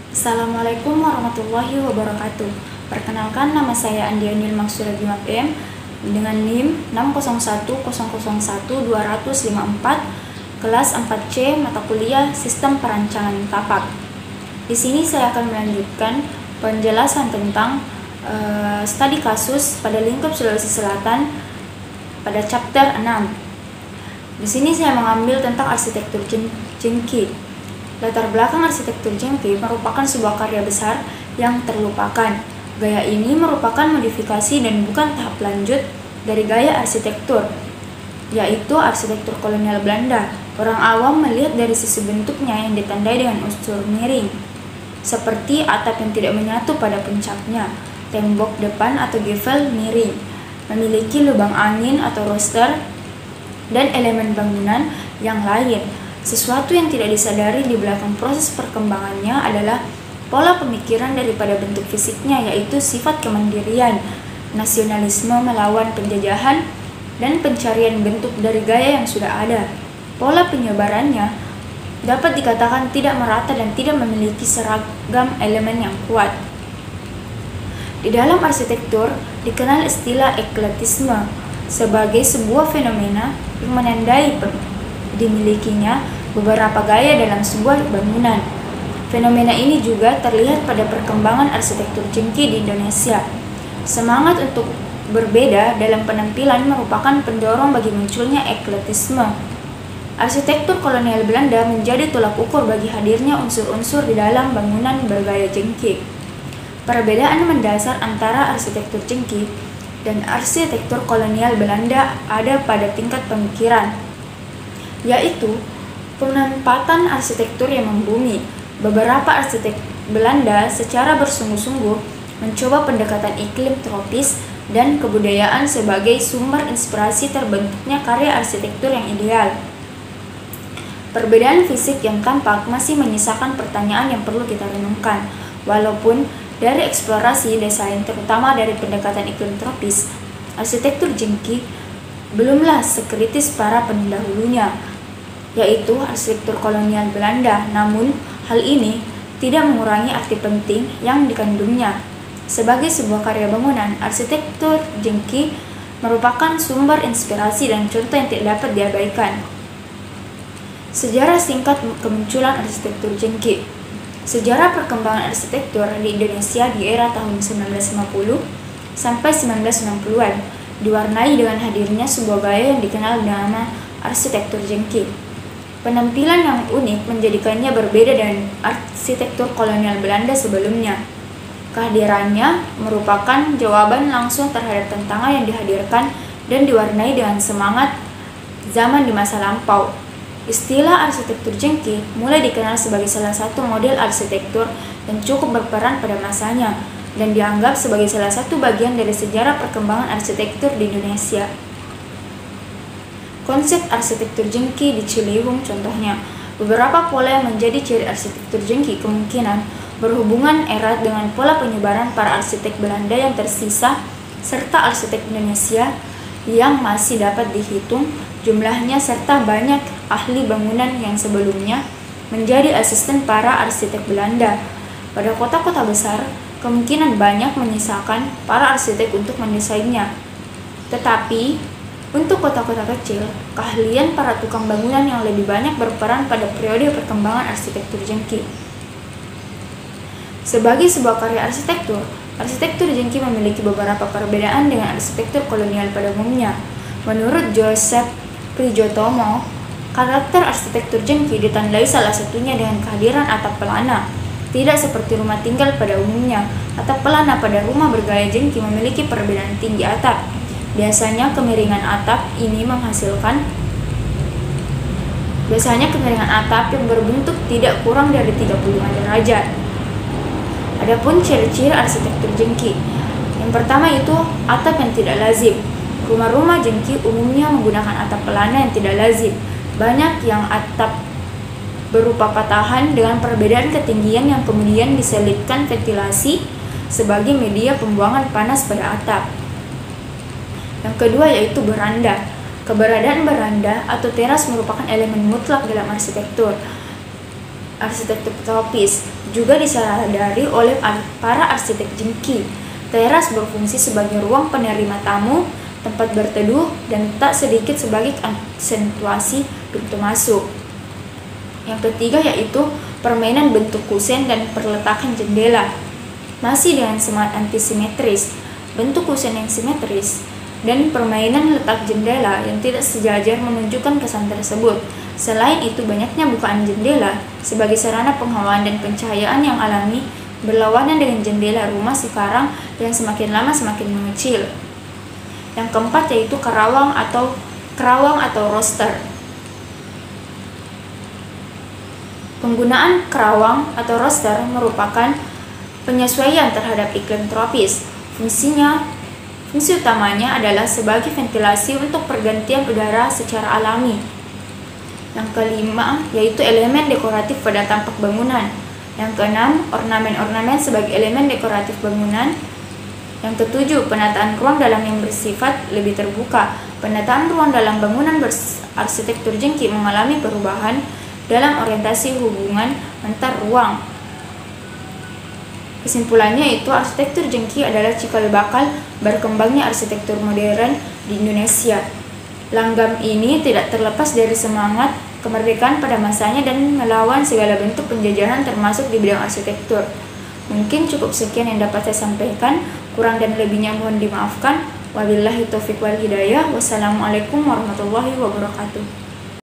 Assalamualaikum warahmatullahi wabarakatuh. Perkenalkan, nama saya Andianil Maksura Bima PM dengan NIM 601001254, kelas 4C, mata kuliah Sistem Perancangan Tapak. Di sini saya akan melanjutkan penjelasan tentang studi kasus pada lingkup Sulawesi Selatan pada chapter 6. Di sini saya mengambil tentang arsitektur Jengki. Latar belakang arsitektur Jengki merupakan sebuah karya besar yang terlupakan. Gaya ini merupakan modifikasi dan bukan tahap lanjut dari gaya arsitektur, yaitu arsitektur kolonial Belanda. Orang awam melihat dari sisi bentuknya yang ditandai dengan unsur miring, seperti atap yang tidak menyatu pada puncaknya, tembok depan atau gevel miring, memiliki lubang angin atau roster, dan elemen bangunan yang lain. Sesuatu yang tidak disadari di belakang proses perkembangannya adalah pola pemikiran daripada bentuk fisiknya, yaitu sifat kemandirian, nasionalisme melawan penjajahan, dan pencarian bentuk dari gaya yang sudah ada. Pola penyebarannya dapat dikatakan tidak merata dan tidak memiliki seragam elemen yang kuat. Di dalam arsitektur dikenal istilah eklektisme sebagai sebuah fenomena yang menandai dimilikinya beberapa gaya dalam sebuah bangunan. Fenomena ini juga terlihat pada perkembangan arsitektur Jengki di Indonesia. Semangat untuk berbeda dalam penampilan merupakan pendorong bagi munculnya eklektisme. Arsitektur kolonial Belanda menjadi tolak ukur bagi hadirnya unsur-unsur di dalam bangunan bergaya Jengki. Perbedaan mendasar antara arsitektur Jengki dan arsitektur kolonial Belanda ada pada tingkat pemikiran, yaitu penempatan arsitektur yang membumi. Beberapa arsitek Belanda secara bersungguh-sungguh mencoba pendekatan iklim tropis dan kebudayaan sebagai sumber inspirasi terbentuknya karya arsitektur yang ideal. Perbedaan fisik yang tampak masih menyisakan pertanyaan yang perlu kita renungkan. Walaupun dari eksplorasi desain, terutama dari pendekatan iklim tropis, arsitektur Jengki belumlah sekritis para pendahulunya, yaitu arsitektur kolonial Belanda. Namun, hal ini tidak mengurangi arti penting yang dikandungnya. Sebagai sebuah karya bangunan, arsitektur Jengki merupakan sumber inspirasi dan contoh yang tidak dapat diabaikan. Sejarah singkat kemunculan arsitektur Jengki. Sejarah perkembangan arsitektur di Indonesia di era tahun 1950 sampai 1960-an diwarnai dengan hadirnya sebuah gaya yang dikenal dengan nama arsitektur Jengki. Penampilan yang unik menjadikannya berbeda dari arsitektur kolonial Belanda sebelumnya. Kehadirannya merupakan jawaban langsung terhadap tantangan yang dihadirkan dan diwarnai dengan semangat zaman di masa lampau. Istilah arsitektur Jengki mulai dikenal sebagai salah satu model arsitektur yang cukup berperan pada masanya dan dianggap sebagai salah satu bagian dari sejarah perkembangan arsitektur di Indonesia. Konsep arsitektur Jengki di Ciliwung contohnya. Beberapa pola yang menjadi ciri arsitektur Jengki kemungkinan berhubungan erat dengan pola penyebaran para arsitek Belanda yang tersisa serta arsitek Indonesia yang masih dapat dihitung jumlahnya, serta banyak ahli bangunan yang sebelumnya menjadi asisten para arsitek Belanda. Pada kota-kota besar, kemungkinan banyak menyisakan para arsitek untuk mendesainnya. Tetapi untuk kota-kota kecil, keahlian para tukang bangunan yang lebih banyak berperan pada periode perkembangan arsitektur Jengki. Sebagai sebuah karya arsitektur, arsitektur Jengki memiliki beberapa perbedaan dengan arsitektur kolonial pada umumnya. Menurut Joseph Prijotomo, karakter arsitektur Jengki ditandai salah satunya dengan kehadiran atap pelana. Tidak seperti rumah tinggal pada umumnya, atap pelana pada rumah bergaya Jengki memiliki perbedaan tinggi atap. Biasanya kemiringan atap yang berbentuk tidak kurang dari 35 derajat. Adapun ciri-ciri arsitektur Jengki. Yang pertama itu atap yang tidak lazim. Rumah-rumah Jengki umumnya menggunakan atap pelana yang tidak lazim. Banyak yang atap berupa patahan dengan perbedaan ketinggian yang kemudian diselipkan ventilasi sebagai media pembuangan panas pada atap. Yang kedua yaitu beranda. Keberadaan beranda atau teras merupakan elemen mutlak dalam arsitektur. arsitektur tropis. Juga disadari oleh para arsitek jengki, teras berfungsi sebagai ruang penerima tamu, tempat berteduh, dan tak sedikit sebagai aksentuasi pintu masuk. Yang ketiga yaitu permainan bentuk kusen dan perletakan jendela. Masih dengan semangat antisimetris, bentuk kusen yang simetris, dan permainan letak jendela yang tidak sejajar menunjukkan kesan tersebut. Selain itu, banyaknya bukaan jendela sebagai sarana penghawaan dan pencahayaan yang alami berlawanan dengan jendela rumah sekarang yang semakin lama semakin mengecil. Yang keempat yaitu kerawang atau roster. Penggunaan kerawang atau roster merupakan penyesuaian terhadap iklim tropis. Fungsi utamanya adalah sebagai ventilasi untuk pergantian udara secara alami. Yang kelima yaitu elemen dekoratif pada tampak bangunan. Yang keenam, ornamen-ornamen sebagai elemen dekoratif bangunan. Yang ketujuh, penataan ruang dalam yang bersifat lebih terbuka. Penataan ruang dalam bangunan berarsitektur jengki mengalami perubahan dalam orientasi hubungan antar ruang. Kesimpulannya itu, arsitektur jengki adalah cikal bakal berkembangnya arsitektur modern di Indonesia. Langgam ini tidak terlepas dari semangat kemerdekaan pada masanya dan melawan segala bentuk penjajahan termasuk di bidang arsitektur. Mungkin cukup sekian yang dapat saya sampaikan, kurang dan lebihnya mohon dimaafkan. Wabillahi taufiq wal hidayah. Wassalamualaikum warahmatullahi wabarakatuh.